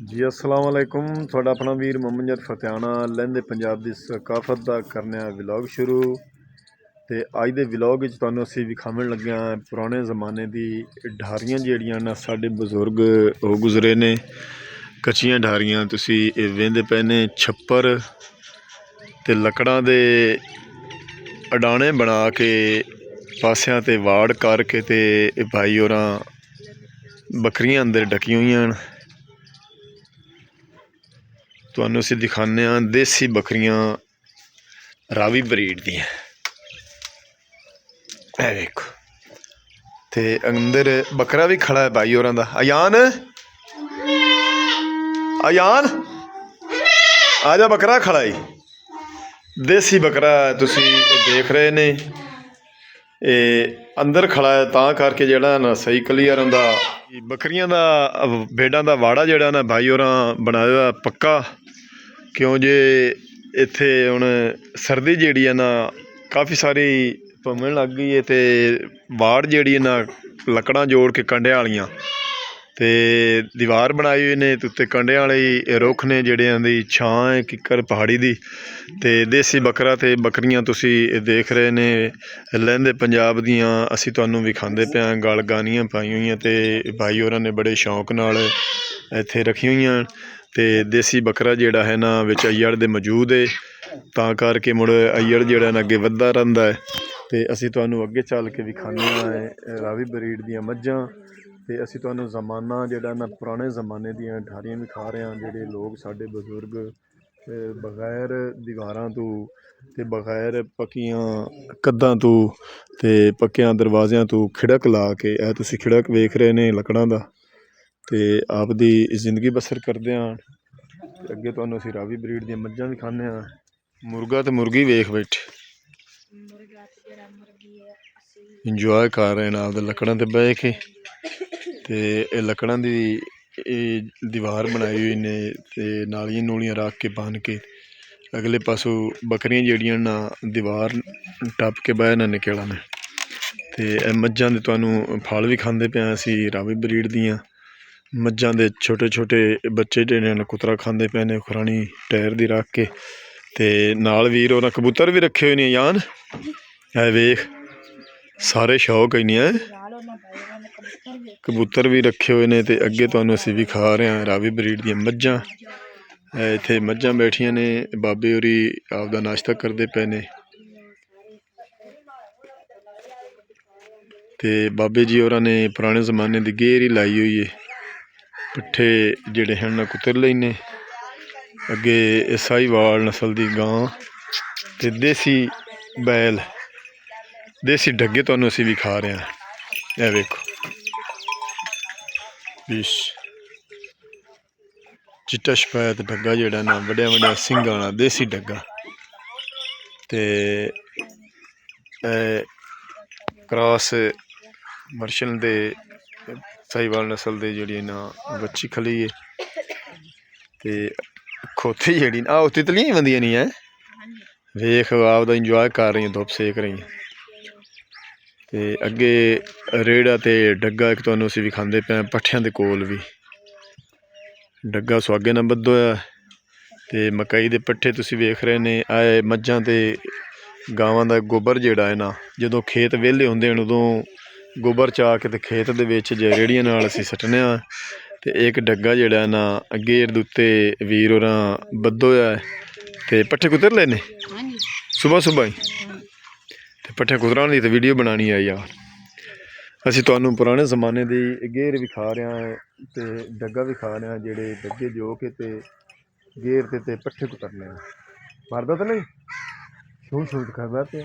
जी अस्सलाम वालेकुम। थोड़ा अपना वीर मोहम्मद फतेहाना लहंदे पंजाब की सकाफत का करने विलॉग शुरू। तो अज के विलॉग तुहानूं असीं विखावन लगे हाँ पुराने ज़माने की ढारियां जिहड़ियां न साडे बजुर्ग हो गुजरे ने। कच्चियां ढारियां तुसीं वेंदे पे ने छप्पर ते लकड़ां दे अडाने बना के पासियां ते वाड़ करके ते भाई होरां बकरियां अंदर डकी हुई न। तुहानूं असीं दिखाने देसी बकरियां रावी ब्रीड दी। ऐ वेखो ते अंदर बकरा भी खड़ा है भाई होरां दा। अयान अयान आजा बकरा खड़ा है। देसी बकरा तुसीं देख रहे ने अंदर खड़ा है तां करके जेहड़ा ना सही क्लीयर हुंदा। बकरियां दा भेडां दा वाड़ा जेहड़ा ना भाई होरां बनाया पक्का, क्यों जे इत्थे हुण सर्दी जिहड़ी है ना काफ़ी सारी पवन लग गई है ते वाड़ जिहड़ी ना लकड़ां जोड़ के कंढे वालियां ते दीवार बनाई हुई ने ते उत्ते कंढे वाले रुख ने जिहड़े दी छां है किक्कर पहाड़ी दी। ते देसी बकरा ते बकरियां तुसीं देख रहे ने लहंदे पंजाब दियां असीं तुहानूं विखांदे पे आं। गल गानियां पाई हुई ते भाई होरां ने बड़े शौक नाल इत्थे रखी हुई ते देसी बकरा जिहड़ा है ना विच अय्यड़ दे मौजूद है तां करके मुड़ अय्यड़ जिहड़ा ना अगे वधदा रहिंदा है। ते असीं तुहानूं अगे चल के विखाने रावी ब्रीड दियां मੱਝਾਂ ते असीं तुहानूं ज़माना जिहड़ा ना पुराने ज़माने दियां ढारियां विखा रहे हैं। जिहड़े लोग साडे बजुर्ग बगैर दीवारां तो ते बगैर पक्कियां कंधां तो ते पक्कियां दरवाज़ियां तो खिड़क ला के तुसीं खिड़क वेख रहे ने लकड़ां दा ते आपदी जिंदगी बसर करदे हैं। अगे तुहानूं असीं रावी ब्रीड दियां मੱਝਾਂ विखाने मुर्गा ते मुर्गी वेख बैठे इंजॉय कर रहे हैं आपदे लकड़ां ते बह के। ते लकड़ां दी दीवार बनाई हुई ने ते नालियां नूलियां रख के बन के अगले पासों बकरियां जिहड़ियां ना दीवार टप के बह ना निकलन। ते मੱਝਾਂ दे तुहानूं फल विखांदे पे असीं रावी ब्रीड दियां मੱਝਾਂ दे छोटे छोटे बच्चे जिहड़े ने कुतरा खांदे पे ने खुरानी टायर दी रख के। ते नाल वीर होरां कबूतर भी रखे हुए ने यान ऐ वेख सारे शौक इन्ने कबूतर भी रखे हुए ने। ते अगे तुहानूं असीं विखा रहे हैं रावी ब्रीड दियां मੱਝਾਂ। इत्थे मੱਝਾਂ बैठियां ने बाबे होरी आपदा नाश्ता करदे पे ने ते बाबे जी होरां ने पुराने ज़माने दी गेर ही लाई हुई है। पट्ठे जिहड़े हैं ना कुतर लैने अगे साहीवाल नस्ल दी गां ते देसी बैल देसी डगे तुहानूं असीं विखा रहे हैं। ऐ वेखो चिट्टा शफैद डग्गा जिहड़ा ना वड्डिया वड्डिया सिंगां वाला देसी डग्गा ते क्रॉस मर्शल दे साहीवाल नस्ल दे जिहड़ी ना बच्ची खली है। ते खोती जिहड़ी ना तितलियां ही बंदियां नहीं है वेख आपदा इंजॉय कर रही धुप सेक रही। ते अगे रेड़ा ते डग्गा एक तुहानूं असीं विखांदे पे पट्ठियां दे कोल भी डग्गा सुहागे नाल बद्धो होया ते मकई दे पट्ठे तुसीं वेख रहे ने। आए मੱਝਾਂ ते गावां दा गोबर जिहड़ा है ना जदों खेत वेहले हुंदे न उदों गोबर चा के ते खेत दे विच रेहड़ियां नाल असीं सट्टने आं। ते एक डग्गा जिहड़ा है ना गेर दे उत्ते वीर होरां बद्धो होया ते पट्ठे कुतर लेने सुबह सुबह ही ते पट्ठे कुतरां दी ते वीडियो बनानी आई यार। असीं तुहानूं पुराने ज़माने दी गेर विखा रहे हैं ते डग्गा विखा रहे हैं जिहड़े डग्गे जो के ते गेर ते पट्ठे कुतरने मारदा तो नहीं छू छूट करदा पे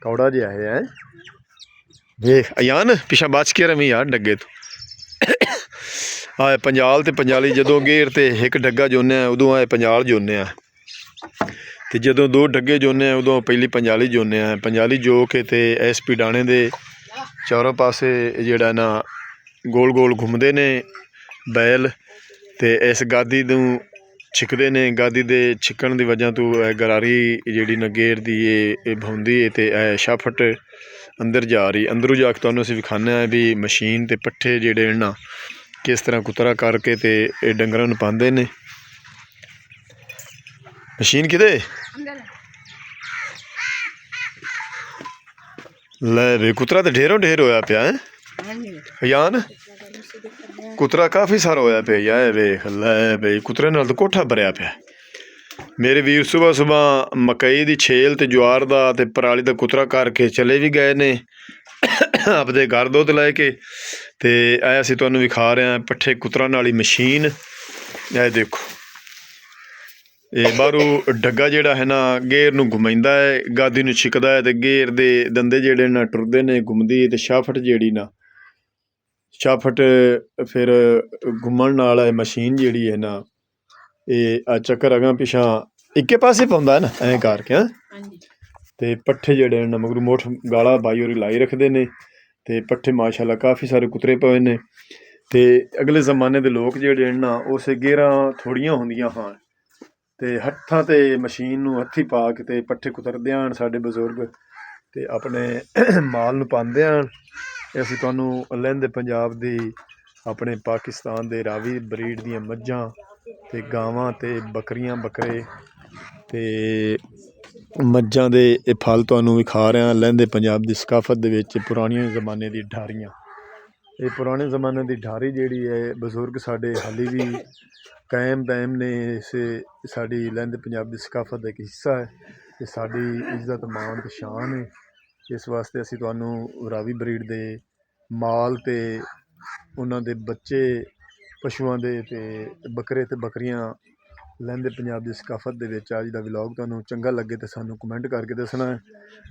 कौड़ा जिहा है देख अयान पिछा बच के रवी यार डग्गे तो। आए पंजाल ते पंजाली जदों गेर ते एक डग्गा जोने उदों आए पंजाल जोने ते जदों दो डग्गे जोने उदों पहली पंजाली जोने पंजाली जो के ते इस पिडाने दे चारों पासे जिहड़ा ना गोल गोल घूमते ने बैल ते इस गादी नूं छिकदे ने। गादी दे छिकण दी वजह तो गरारी जिहड़ी ना गेर दी भौंदी है ते शाफट अंदर जा रही। अंदरों जाके तुहानूं असीं विखाने भी मशीन ते पट्ठे जिहड़े ना किस तरह कुतरा करके ते डंगरां नूं पांदे ने। मशीन किदे ले वे कुतरा तो ढेरों ढेर होया पिया है यान कुतरा काफ़ी सारा होया पिया यार वेख लै बई कुतरे नाल तो कोठा भरिया पिया। मेरे वीर सुबह सुबह मकई दी छेल ते ज्वार दा ते पराली दा कुतरा करके चले भी गए ने अपने घर दुध लैके। ते असीं तुहानूं विखा रहे हैं पट्ठे कुतरन वाली मशीन। ये देखो ये बाहरों डग्गा जिहड़ा है ना गेर नूं घुमाइंदा है गादी नूं छिकदा है ते गेर दे दंदे जिहड़े ना टुरदे ने घुमदी ते शाफट जिहड़ी ना शाफट फिर घुमण नाल मशीन जिहड़ी है ना ये चक्कर अगां पिछां इक्के पासे पौंदा है ना ऐं करके ते पट्ठे जिहड़े न मगरू मुठ गाला बाई होरी लाई रखदे ने ते पट्ठे माशाअल्लाह काफ़ी सारे कुतरे पए ने। ते अगले जमाने दे लोग जिहड़े न ना उस गेरां थोड़ियां होंदियां हां ते हत्थां ते मशीन नूं हत्थी पा के ते पट्ठे कुतरदे हन साडे बजुर्ग ते अपने माल नूं पांदे हन। असीं तुहानूं लਹਿੰਦੇ पंजाब दी अपने पाकिस्तान दे रावी ब्रीड दियां मੱਝਾਂ ते गावां ते बकरियां बकरे ते मੱਝਾਂ दे फल तुहानूं विखा रहे हैं। लਹਿੰਦੇ पंजाब दी सकाफत दे विच पुराने ज़माने दी ढारियां ये पुराने ज़माने दी ढारी जिहड़ी है बजुर्ग साडे हाली भी कायम दायम ने। इस साडी लਹਿੰਦੇ पंजाब दी सकाफत दा इक हिस्सा है ते साडी इज्जत मान ते शान है। इस वास्ते असीं तुहानूं रावी ब्रीड दे माल ते उन्हां दे बच्चे पशुआं दे ते बकरे ते बकरियां लਹਿੰਦੇ पंजाब दी सकाफत दे विच अज दा व्लॉग तुहानूं चंगा लगे तो सानूं कमेंट करके दसना है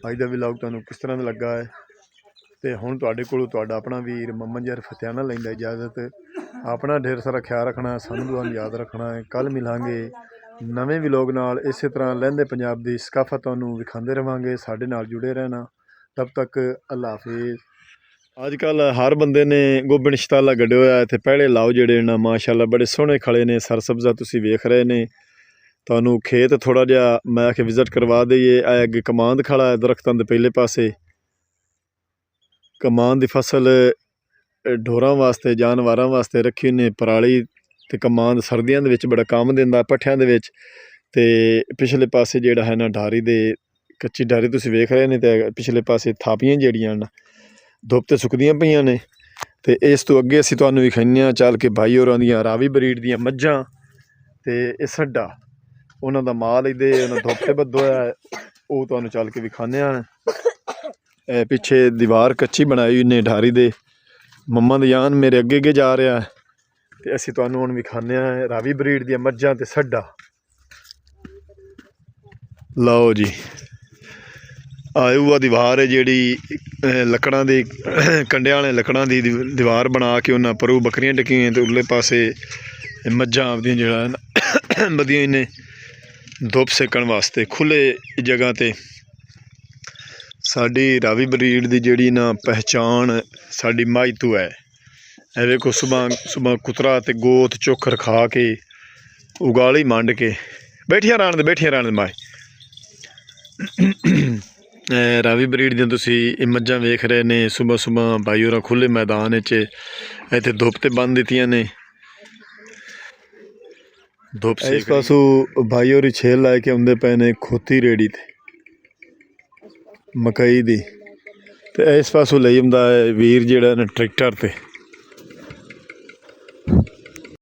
अज दा व्लॉग तुहानूं किस तरह दा लगा है। तो हुण तुहाडे कोलों तुहाडा अपना वीर मम्मन जर फतेहाना लैंदा इजाजत। अपना ढेर सारा ख्याल रखना सानूं दुआं याद रखना है। कल मिलांगे नवें व्लॉग नाल इस तरह लਹਿੰਦੇ पंजाब दी सकाफत तुहानूं विखांदे रहांगे। साडे नाल जुड़े रहना तब तक अल्लाह हाफिज़। अजकल हर बंदे ने गोबन शताला गड्ढे होया इत्थे पैड़े लाओ जिहड़े ना माशाअल्लाह बड़े सोहणे खड़े ने सरसब्जा तुसीं वेख रहे ने। तुहानूं खेत थोड़ा जिहा मैं आखे विजिट करवा दईए। अगे कमांद खड़ा है दरख्तां दे पहले पासे कमांद दी फसल ढोरां वास्ते जानवरां वास्ते रखी ने पराली ते कमांद सर्दियां दे विच बड़ा काम दिंदा पट्ठियां दे विच। ते पिछले पासे जिहड़ा है ना ढारी दे कच्ची ढारी तुसीं वेख रहे ने ते पिछले पासे थापियां जिहड़ियां न धुप ते सुकदियां पईयां ने। ते इस तो अगे असीं तुहानूं विखाइयां चल के भाई होरां दियां रावी ब्रीड दियां मੱਝਾਂ ते इह सड्डा उन्हां दा माल इहदे उन्हां धुप ते बद्धो होया है ओह तुहानूं चल के विखाने आ। पिछे दीवार कच्ची बनाई ने ढारी दे मम्मा दा जान मेरे अगे अगे जा रहा है ते असीं तुहानूं हुण विखाने आ रावी ब्रीड दियां मੱਝਾਂ ते सड्डा। लो जी उह दीवार है जिहड़ी लकड़ां दी कंडियां वाले लकड़ां दी दीवार बना के उन्हां परूं बकरियां डकियां ते उरले पासे मੱਝਾਂ आपदियां जिहड़ा बधियां ने धुप सेकण वास्ते खुले जगह ते। साडी रावी ब्रीड दी जिहड़ी ना पहचान साडी माहितू है। ए वेखो सुबह सुबह कुतरा ते गोत चोखर खा के उगाली मंड के बैठिया रहण दे माए। रावी ब्रीड दियां तुसीं मੱਝਾਂ वेख रहे ने सुबह सुबह भाई होरां खुले मैदान इत्थे धुप ते बंन दित्तियां ने धुप इस पासों भाई होरी छेल लै के आउंदे पे ने खोती रेड़ी ते मकई दी ते इस पासों लई आउंदा है वीर जिहड़ा ना ट्रैक्टर ते।